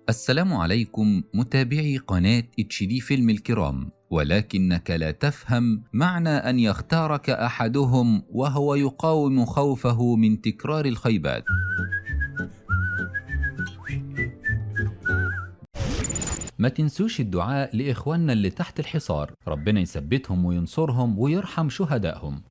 السلام عليكم متابعي قناة HD فيلم الكرام، ولكنك لا تفهم معنى أن يختارك أحدهم وهو يقاوم خوفه من تكرار الخيبات. ما تنسوش الدعاء لإخواننا اللي تحت الحصار، ربنا يثبتهم وينصرهم ويرحم شهدائهم.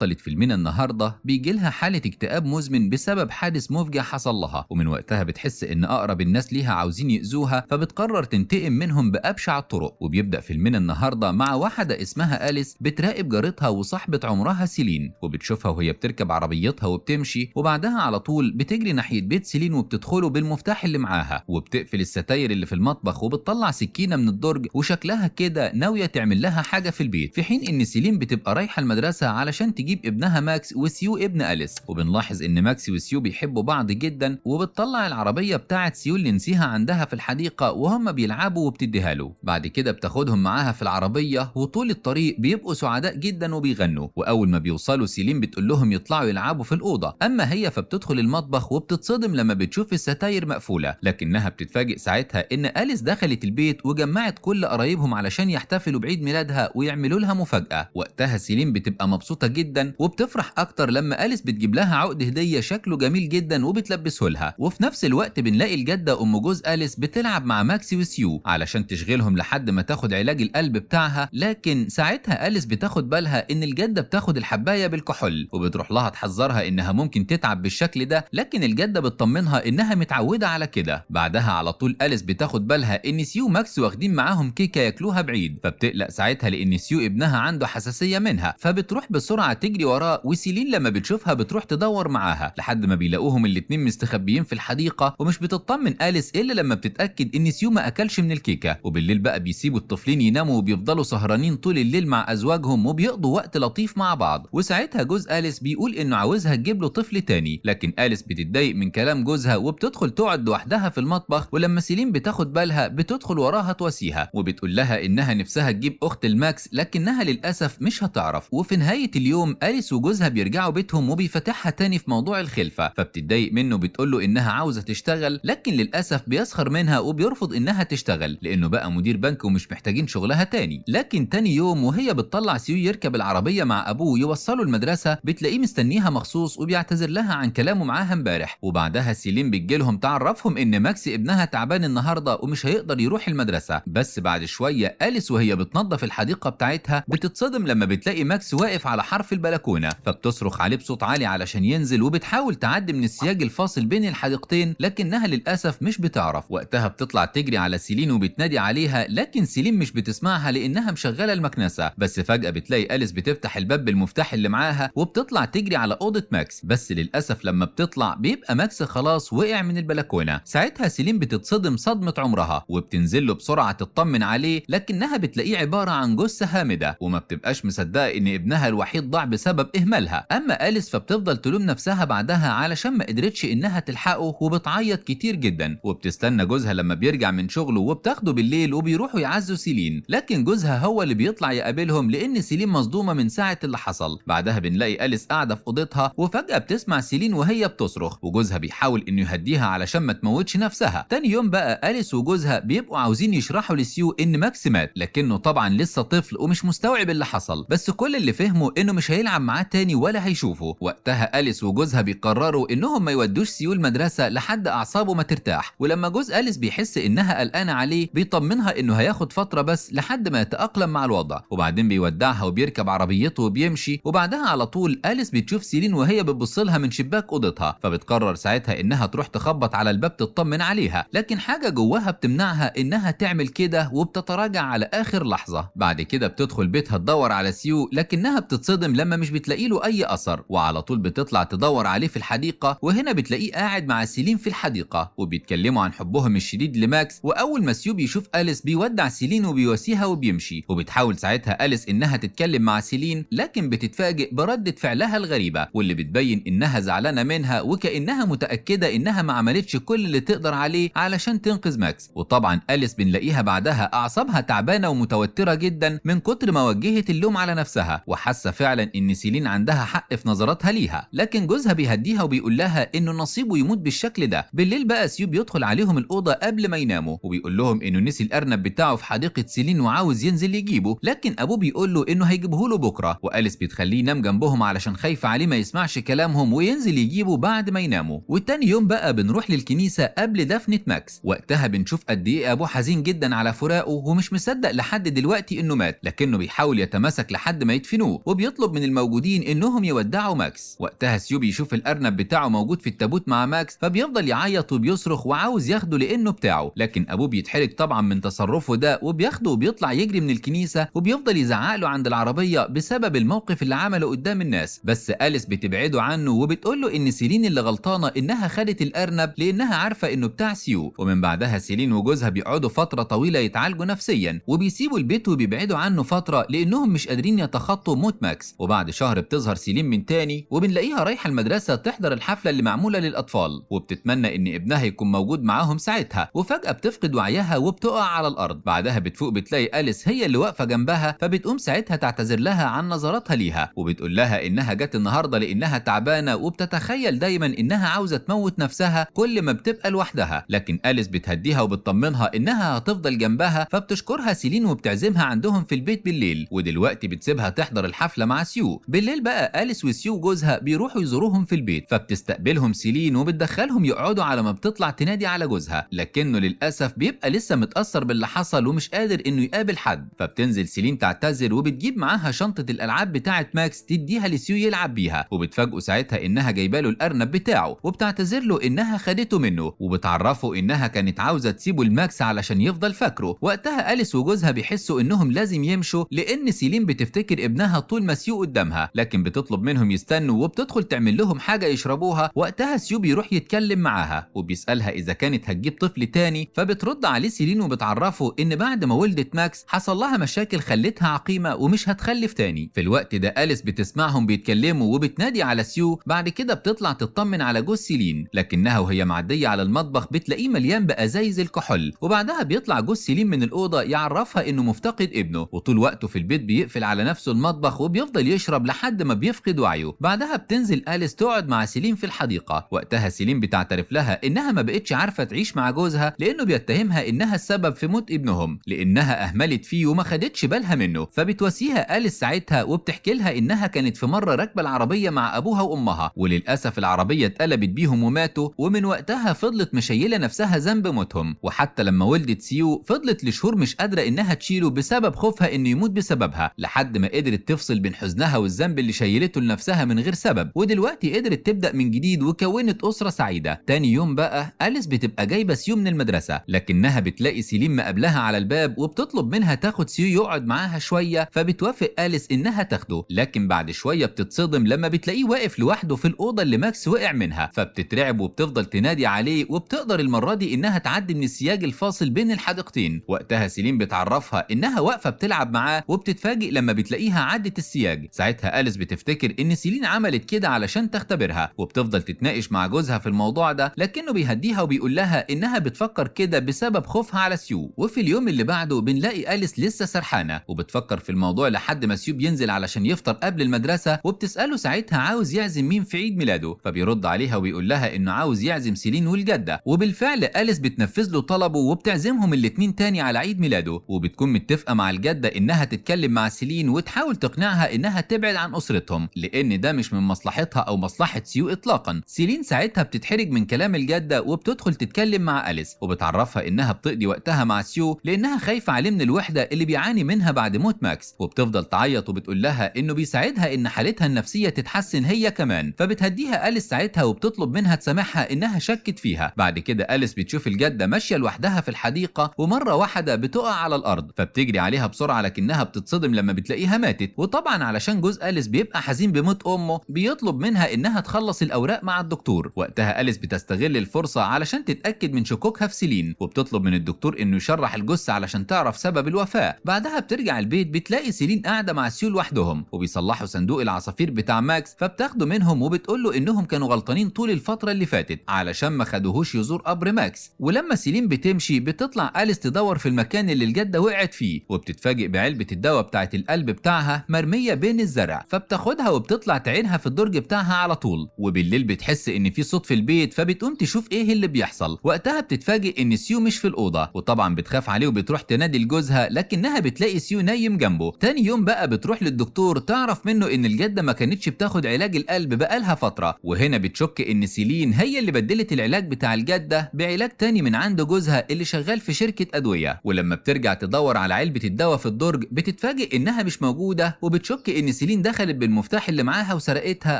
بطلة فيلمنا النهارده بيجيلها حالة اكتئاب مزمن بسبب حادث مفجع حصل لها، ومن وقتها بتحس ان اقرب الناس ليها عاوزين يأذوها، فبتقرر تنتقم منهم بأبشع الطرق. وبيبدأ فيلمنا النهارده مع واحدة اسمها أليس بتراقب جارتها وصاحبة عمرها سيلين، وبتشوفها وهي بتركب عربيتها وبتمشي، وبعدها على طول بتجري ناحية بيت سيلين وبتدخله بالمفتاح اللي معاها، وبتقفل الستاير اللي في المطبخ وبتطلع سكينة من الدرج، وشكلها كده ناوية تعمل لها حاجة في البيت، في حين ان سيلين بتبقى رايحة المدرسة علشان تجيب ابنها ماكس وسيو ابن أليس. وبنلاحظ ان ماكس وسيو بيحبوا بعض جدا، وبتطلع العربية بتاعت سيو اللي نسيها عندها في الحديقة وهم بيلعبوا وبتديها له. بعد كده بتاخدهم معاها في العربية، وطول الطريق بيبقوا سعداء جدا وبيغنوا. واول ما بيوصلوا سيلين بتقول لهم يطلعوا يلعبوا في الأوضة، اما هي فبتدخل المطبخ وبتتصدم لما بتشوف الستاير مقفولة، لكنها بتتفاجئ ساعتها ان أليس دخلت البيت وجمعت كل قرايبهم علشان يحتفلوا بعيد ميلادها ويعملوا لها مفاجأة. وقتها سيلين بتبقى مبسوطة جدا وبتفرح اكتر لما أليس بتجيب لها عقد هديه شكله جميل جدا وبتلبسه لها. وفي نفس الوقت بنلاقي الجده ام جوز أليس بتلعب مع ماكسي وسيو علشان تشغلهم لحد ما تاخد علاج القلب بتاعها، لكن ساعتها أليس بتاخد بالها ان الجده بتاخد الحبايه بالكحول، وبتروح لها تحذرها انها ممكن تتعب بالشكل ده، لكن الجده بتطمنها انها متعوده على كده. بعدها على طول أليس بتاخد بالها ان سيو وماكس واخدين معاهم كيكه ياكلوها بعيد، فبتقلق ساعتها لان سيو ابنها عنده حساسيه منها، فبتروح بسرعه تجري وراه. وسيلين لما بتشوفها بتروح تدور معاها لحد ما بيلاقوهم الاتنين مستخبيين في الحديقه، ومش بتطمن أليس الا لما بتتاكد ان سيو ما اكلش من الكيكه. وبالليل بقى بيسيبوا الطفلين يناموا وبيفضلوا سهرانين طول الليل مع ازواجهم وبيقضوا وقت لطيف مع بعض. وساعتها جوز أليس بيقول انه عاوزها تجيب له طفل تاني، لكن أليس بتتضايق من كلام جوزها وبتدخل تقعد لوحدها في المطبخ. ولما سيلين بتاخد بالها بتدخل وراها تواسيها وبتقول لها انها نفسها تجيب اخت الماكس، لكنها للاسف مش هتعرف. وفي نهايه اليوم أليس وجوزها بيرجعوا بيتهم وبيفتحها تاني في موضوع الخلفه، فبتتضايق منه بتقول له انها عاوزه تشتغل، لكن للاسف بيسخر منها وبيرفض انها تشتغل لانه بقى مدير بنك ومش محتاجين شغلها تاني. لكن تاني يوم وهي بتطلع سيو يركب العربيه مع ابوه يوصله المدرسه، بتلاقيه مستنيها مخصوص وبيعتذر لها عن كلامه معاها امبارح. وبعدها سيلين بتجيلهم تعرفهم ان ماكس ابنها تعبان النهارده ومش هيقدر يروح المدرسه. بس بعد شويه أليس وهي بتنظف الحديقه بتاعتها بتتصدم لما بتلاقي ماكس واقف على حرف البلكونه، فبتصرخ عليه بصوت عالي علشان ينزل، وبتحاول تعدي من السياج الفاصل بين الحديقتين لكنها للاسف مش بتعرف. وقتها بتطلع تجري على سيلين وبتنادي عليها، لكن سيلين مش بتسمعها لانها مشغله المكنسه. بس فجاه بتلاقي أليس بتفتح الباب بالمفتاح اللي معاها وبتطلع تجري على اوضه ماكس، بس للاسف لما بتطلع بيبقى ماكس خلاص وقع من البلكونه. ساعتها سيلين بتتصدم صدمه عمرها وبتنزل له بسرعه تطمن عليه، لكنها بتلاقيه عباره عن جثه هامده وما بتبقاش مصدقه ان ابنها الوحيد ضاع بسبب اهمالها. اما أليس فبتفضل تلوم نفسها بعدها علشان ما قدرتش انها تلحقه، وبتعيط كتير جدا وبتستنى جوزها لما بيرجع من شغله وبتاخده بالليل وبيروحوا يعزوا سيلين، لكن جوزها هو اللي بيطلع يقابلهم لان سيلين مصدومه من ساعه اللي حصل. بعدها بنلاقي أليس قاعده في اوضتها وفجاه بتسمع سيلين وهي بتصرخ، وجوزها بيحاول انه يهديها علشان ما تموتش نفسها. تاني يوم بقى أليس وجوزها بيبقوا عاوزين يشرحوا لسيو ان ماكس مات، لكنه طبعا لسه طفل ومش مستوعب اللي حصل، بس كل اللي فهمه انه مش هيلعب معاه تاني ولا هيشوفه. وقتها أليس وجوزها بيقرروا انهم ما يودوش سيو المدرسه لحد اعصابه ما ترتاح. ولما جوز أليس بيحس انها قلقانه عليه بيطمنها انه هياخد فتره بس لحد ما يتاقلم مع الوضع، وبعدين بيودعها وبيركب عربيته وبيمشي. وبعدها على طول أليس بتشوف سيلين وهي بتبص لها من شباك اوضتها، فبتقرر ساعتها انها تروح تخبط على الباب تطمن عليها، لكن حاجه جواها بتمنعها انها تعمل كده وبتتراجع على اخر لحظه. بعد كده بتدخل بيتها تدور على سيو، لكنها بتتصدم لما مش بتلاقي له اي اثر، وعلى طول بتطلع تدور عليه في الحديقه، وهنا بتلاقيه قاعد مع سيلين في الحديقه وبيتكلموا عن حبهم الشديد لماكس. واول ما سيو بيشوف أليس بيودع سيلين وبيواسيها وبيمشي، وبتحاول ساعتها أليس انها تتكلم مع سيلين، لكن بتتفاجئ بردة فعلها الغريبه واللي بتبين انها زعلانه منها وكانها متاكده انها ما عملتش كل اللي تقدر عليه علشان تنقذ ماكس. وطبعا أليس بنلاقيها بعدها اعصابها تعبانه ومتوتره جدا من كتر ما وجهت اللوم على نفسها، وحاسه فعلا ان سيلين عندها حق في نظراتها ليها، لكن جوزها بيهديها وبيقول لها انه نصيبه يموت بالشكل ده. بالليل بقى سيو بيدخل عليهم الاوضه قبل ما يناموا وبيقول لهم انه نسي الارنب بتاعه في حديقه سيلين وعاوز ينزل يجيبه، لكن ابوه بيقول له انه هيجيبه له بكره، واليس بتخليه ينام جنبهم علشان خايفه عليه ما يسمعش كلامهم وينزل يجيبه بعد ما يناموا. والتاني يوم بقى بنروح للكنيسه قبل دفنه ماكس، وقتها بنشوف قد ايه ابوه حزين جدا على فراقه ومش مصدق لحد دلوقتي انه مات، لكنه بيحاول يتماسك لحد ما يدفنوه وبيطلب من الموجودين انهم يودعوا ماكس. وقتها سيو بيشوف الارنب بتاعه موجود في التابوت مع ماكس، فبيفضل يعيط وبيصرخ وعاوز ياخده لانه بتاعه، لكن ابوه بيتحرج طبعا من تصرفه ده وبياخده وبيطلع يجري من الكنيسه وبيفضل يزعق له عند العربيه بسبب الموقف اللي عمله قدام الناس. بس اليس بتبعده عنه وبتقول له ان سيلين اللي غلطانه انها خدت الارنب لانها عارفه انه بتاع سيو. ومن بعدها سيلين وجوزها بيقعدوا فتره طويله يتعالجوا نفسيا وبيسيبوا البيت وبيبعدوا عنه فتره لانهم مش قادرين يتخطوا موت ماكس. وبعد شهر بتظهر سيلين من تاني وبنلاقيها رايحه المدرسه تحضر الحفله اللي معموله للاطفال، وبتتمنى ان ابنها يكون موجود معاهم ساعتها، وفجاه بتفقد وعيها وبتقع على الارض. بعدها بتفوق بتلاقي اليس هي اللي واقفه جنبها، فبتقوم ساعتها تعتذر لها عن نظراتها ليها وبتقول لها انها جت النهارده لانها تعبانه وبتتخيل دايما انها عاوزه تموت نفسها كل ما بتبقى لوحدها، لكن اليس بتهديها وبتطمنها انها هتفضل جنبها. فبتشكرها سيلين وبتعزمها عندهم في البيت بالليل، ودلوقتي بتسيبها تحضر الحفله مع سيو. بالليل بقى اليس وسيو جوزها بيروحوا يزوروهم في البيت، فبتستقبلهم سيلين وبتدخلهم يقعدوا على ما بتطلع تنادي على جوزها، لكنه للاسف بيبقى لسه متاثر باللي حصل ومش قادر انه يقابل حد. فبتنزل سيلين تعتذر وبتجيب معاها شنطه الالعاب بتاعه ماكس تديها لسيو يلعب بيها، وبتفاجئه ساعتها انها جايبه له الارنب بتاعه وبتعتذر له انها خدته منه، وبتعرفه انها كانت عاوزه تسيبه لماكس علشان يفضل فاكره. وقتها اليس وجوزها بيحسوا انهم لازم يمشوا لان سيلين بتفتكر ابنها طول ما سيو قدامها، لكن بتطلب منهم يستنوا وبتدخل تعمل لهم حاجه يشربوها. وقتها سيو بيروح يتكلم معاها وبيسالها اذا كانت هتجيب طفل تاني، فبترد عليه سيلين وبتعرفه ان بعد ما ولدت ماكس حصل لها مشاكل خلتها عقيمه ومش هتخلف تاني. في الوقت ده اليس بتسمعهم بيتكلموا وبتنادي على سيو. بعد كده بتطلع تطمن على جوز سيلين، لكنها وهي معديه على المطبخ بتلاقيه مليان بازايز الكحول. وبعدها بيطلع جوز سيلين من الاوضه يعرفها انه مفتقد ابنه، وطول وقته في البيت بيقفل على نفسه المطبخ وبيفضل يشرب لحد ما بيفقد وعيه. بعدها بتنزل اليس تقعد مع سيلين في الحديقه. وقتها سيلين بتعترف لها انها ما بقتش عارفه تعيش مع جوزها لانه بيتهمها انها السبب في موت ابنهم، لانها اهملت فيه وما خدتش بالها منه. فبتواسيها اليس ساعتها وبتحكي لها انها كانت في مره راكبه العربيه مع ابوها وامها، وللاسف العربيه اتقلبت بيهم وماتوا، ومن وقتها فضلت مشيله نفسها ذنب موتهم. وحتى لما ولدت سيو فضلت لشهور مش قادره انها تشيله بسبب خوفها انه يموت بسببها، لحد ما قدرت تفصل بين حزنها والذنب اللي شيلته لنفسها من غير سبب، ودلوقتي قدرت تبدا من جديد وكونت اسره سعيده. تاني يوم بقى اليس بتبقى جايبه سيو من المدرسه، لكنها بتلاقي سيلين مقابلها على الباب وبتطلب منها تاخد سيو يقعد معاها شويه، فبتوافق اليس انها تاخده. لكن بعد شويه بتتصدم لما بتلاقيه واقف لوحده في الاوضه اللي ماكس وقع منها، فبتترعب وبتفضل تنادي عليه، وبتقدر المره دي انها تعدي من السياج الفاصل بين الحديقتين. وقتها سيلين بتعرفها انها واقفه بتلعب معاه وبتتفاجئ لما بتلاقيها عدت السياج. ساعتها اليس بتفتكر ان سيلين عملت كده علشان تختبرها، وبتفضل تتناقش مع جوزها في الموضوع ده، لكنه بيهديها وبيقول لها انها بتفكر كده بسبب خوفها على سيو. وفي اليوم اللي بعده بنلاقي اليس لسه سرحانه وبتفكر في الموضوع لحد ما سيو بينزل علشان يفطر قبل المدرسه، وبتساله ساعتها عاوز يعزم مين في عيد ميلاده، فبيرد عليها وبيقول لها انه عاوز يعزم سيلين والجده. وبالفعل اليس بتنفذ له طلبه وبتعزمهم الاتنين تاني على عيد ميلاده، وبتكون متفقه مع الجده انها تتكلم مع سيلين وتحاول تقنعها انها تبعد عن اسرتهم لان ده مش من مصلحتها او مصلحه سيو اطلاقا. سيلين ساعتها بتتحرج من كلام الجده وبتدخل تتكلم مع اليس وبتعرفها انها بتقضي وقتها مع سيو لانها خايفه عليه من الوحده اللي بيعاني منها بعد موت ماكس، وبتفضل تعيط وبتقول لها انه بيساعدها ان حالتها النفسيه تتحسن هي كمان. فبتهديها اليس ساعتها وبتطلب منها تسامحها انها شكت فيها. بعد كده اليس بتشوف الجده ماشيه لوحدها في الحديقه ومره واحده بتقع على الارض، فبتجري عليها بسرعه لكنها بتتصدم لما بتلاقيها ماتت. وطبعا علشان جوز اليس بيبقى حزين بموت امه بيطلب منها انها تخلص الاوراق مع الدكتور. وقتها اليس بتستغل الفرصه علشان تتاكد من شكوكها في سيلين، وبتطلب من الدكتور انه يشرح الجثه علشان تعرف سبب الوفاه. بعدها بترجع البيت بتلاقي سيلين قاعده مع سيو لوحدهم وبيصلحوا صندوق العصافير بتاع ماكس، فبتاخده منهم وبتقول له انهم كانوا غلطانين طول الفتره اللي فاتت علشان ما خدوهوش يزور قبر ماكس. ولما سيلين بتمشي بتطلع اليس تدور في المكان اللي الجده وقعت فيه، وبتتفاجئ بعلبه الدواء بتاعه القلب بتاعها مرميه بين الزرع، فبتاخدها وبتطلع تعينها في الدرج بتاعها على طول. وبالليل بتحس ان في صوت في البيت، فبتقوم تشوف ايه اللي بيحصل. وقتها بتتفاجئ ان سيو مش في الاوضه، وطبعا بتخاف عليه وبتروح تنادي لجوزها، لكنها بتلاقي سيو نايم جنبه. تاني يوم بقى بتروح للدكتور تعرف منه ان الجده ما كانتش بتاخد علاج القلب بقالها فتره، وهنا بتشك ان سيلين هي اللي بدلت العلاج بتاع الجده بعلاج تاني من عند جوزها اللي شغال في شركه ادويه. ولما بترجع تدور على علبه الدواء في الدرج بتتفاجئ انها مش موجوده، وبتشك ان سيلين دخلت بالمفتاح اللي معاها وسرقتها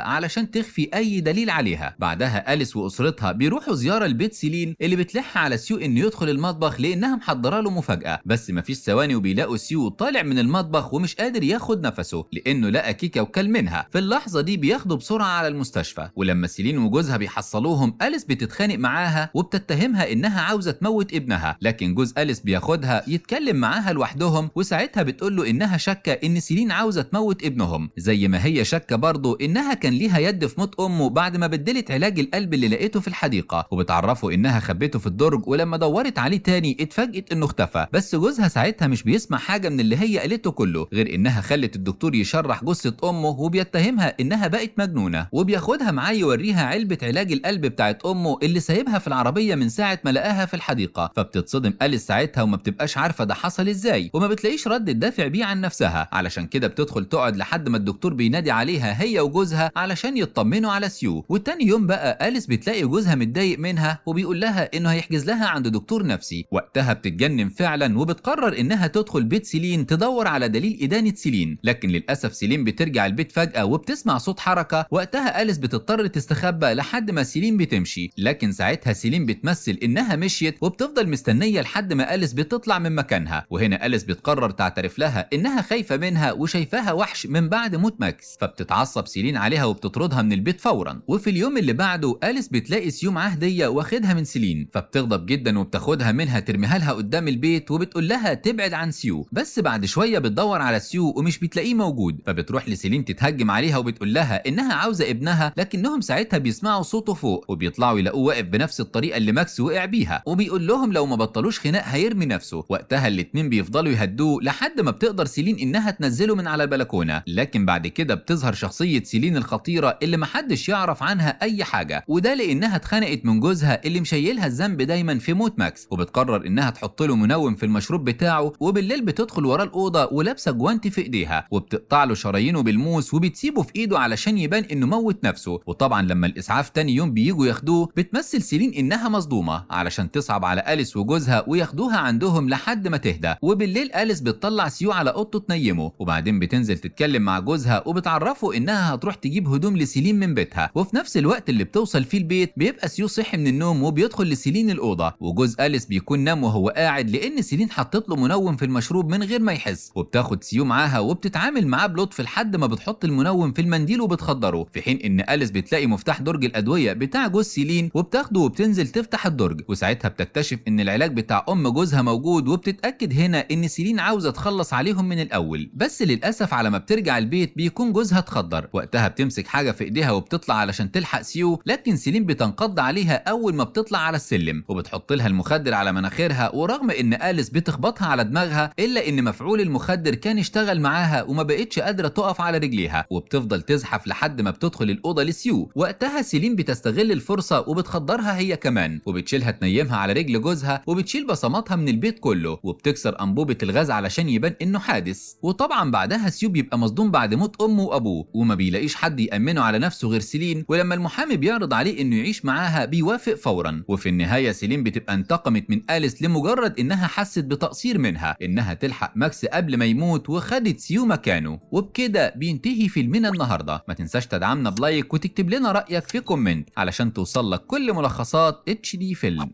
علشان تخفي اي دليل عليها. بعدها أليس واسرتها بيروحوا زياره لبيت سيلين اللي بتلح على سيو انه يدخل المطبخ لانها محضره له مفاجاه. بس مفيش ثواني وبيلاقوا سيو طالع من المطبخ ومش قادر ياخد نفسه لانه لقى كيكه وكل منها. في اللحظه دي بياخدوا بسرعه على المستشفى، ولما سيلين وجوزها بيحصلوهم أليس بتتخانق معاها وبتتهمها انها عاوزه تموت ابنها، لكن جوز أليس بياخدها يتكلم معاها لوحدهم، وساعتها بتقول له انها شاكه ان سيلين عاوزه تموت ابنهم، زي ما هي شاكه برضه انها كان ليها يد في موت امه بعد ما بدلت علاج القلب اللي لقيته في الحديقه. وبتعرفه انها خبته في الدرج، ولما دورت عليه تاني اتفاجئت انه اختفى. بس جوزها ساعتها مش بيسمع حاجه من اللي هي قالته كله، غير انها خلت الدكتور يشرح جثه امه وبيتهمها انها بقت مجنونه، وبياخدها معاه يوريها علبه علاج القلب بتاعت امه اللي سايبها في العربيه من ساعه ما لقاها في الحديقه. فبتتصدم أليس ساعتها وما بتبقاش عارفه ده حصل ازاي، وما بتلاقيش رد الدافع بيه عن نفسها، علشان كده بتدخل تقعد لحد ما الدكتور بينادي عليها هي وجوزها علشان يطمنوا على سيو. وتاني يوم بقى أليس بتلاقي جوزها متضايق منها وبيقول لها انه هيحجز لها عند دكتور نفسي. وقتها بتتجنن فعلا وبتقرر انها تدخل بيت سيلين تدور على دليل ادانه سيلين، لكن للاسف سيلين بترجع البيت فجاه وبتسمع صوت حركه. وقتها أليس بتضطر تستخبى لحد ما سيلين بتمشي، لكن ساعتها سيلين بتمثل انها مشيت وبتفضل مستنيه لحد ما أليس بتطلع من مكانها. وهنا أليس بتقرر تعترف لها انها خايفه منها وشايفاها وحش من بعد موت ماكس، فبتتعصب سيلين عليها وبتطردها من البيت فورا. وفي اليوم اللي بعده أليس بتلاقي سيو معاه هديه واخدها من سيلين، فبتغضب جدا وبتاخدها منها ترميها لها قدام البيت وبتقول لها تبعد عن سيو. بس بعد شويه بتدور على سيو ومش بتلاقيه موجود، فبتروح لسيلين تتهجم عليها وبتقول لها انها عاوزه ابنها، لكنهم ساعتها بيسمعوا صوته فوق وبيطلعوا يلاقوه واقف بنفس الطريقه اللي ماكس وقع بيها، وبيقول لهم لو ما بطلوش خناق هيرمي نفسه. وقتها الاتنين بيفضلوا يهدوه لحد ما بتقدر سيلين انها تنزله من على البلكونه، لكن بعد كده بتظهر شخصيه سيلين الخطيره اللي محدش يعرف عنها اي حاجه، وده لانها اتخنقت من جوزها اللي مشيلها الذنب دايما في موت ماكس. وبتقرر انها تحط له منوم في المشروب بتاعه، وبالليل بتدخل وراه الاوضه ولابسه جوانتي في ايديها وبتقطع له شرايينه بالموس وبتسيبه في ايده علشان يبان انه موت نفسه. وطبعا لما الاسعاف تاني يوم بييجوا ياخدوه بتمثل سيلين انها مصدومه علشان تصعب على أليس وجوزها وياخدوها عندهم لحد ما تهدى. وبالليل أليس بتطلع سيو على اوضته تنيمه، وبعدين بتنزل تتكلم مع جوزها وبتعرفه انها هتروح تجيب هدوم لسيلين من بيتها. وفي نفس الوقت اللي بتوصل فيه البيت بيبقى سيو صحي من النوم وبيدخل لسيلين الاوضه، وجوز أليس بيكون نام وهو قاعد لان سيلين حطت له منوم في المشروب من غير ما يحس. وبتاخد سيو معاها وبتتعامل معاه بلطف لحد ما بتحط المنوم في المنديل وبتخدره، في حين ان أليس بتلاقي مفتاح درج الادويه بتاع جوز سيلين وبتاخده وبتنزل تفتح الدرج، وساعتها بتكتشف ان العلاج بتاع ام جوزها موجود، وبتتاكد هنا ان سيلين عاوزه تخلص عليهم من الاول. بس للاسف على ما بترجع البيت بيكون جوزها اتخدر. وقتها بتمسك حاجه في ايديها وبتطلع علشان تلحق سيو، لكن سيلين بتنقض عليها اول ما بتطلع على السلم وبتحط لها المخدر على مناخيرها. ورغم ان أليس بتخبطها على دماغها الا ان مفعول المخدر كان اشتغل معاها وما بقتش قادره تقف على رجليها، وبتفضل تزحف لحد ما بتدخل الاوضه لسيو. وقتها سيلين بتستغل الفرصه وبتخدرها هي كمان وبتشيلها تنيمها على رجل جوزها، وبتشيل بصماتها من البيت كله وبتكسر انبوبه الغاز علشان يبان انه حادث. وطبعا بعدها سيو بيبقى مصدوم بعد موت امه وابوه وما بيلاقيش حد يامنه على نفسه غير سيلين، ولما المحامي بيعرض عليه انه يعيش معاها بيوافق فورا. وفي النهايه سيلين بتبقى انتقمت من أليس لمجرد انها حست بتقصير منها انها تلحق ماكس قبل ما يموت وخدت سيو مكانه. وبكده بينتهي فيلمنا النهارده. ما تنساش تدعمنا بلايك وتكتب لنا رايك في كومنت علشان توصل لك كل ملخصات HD فيلم.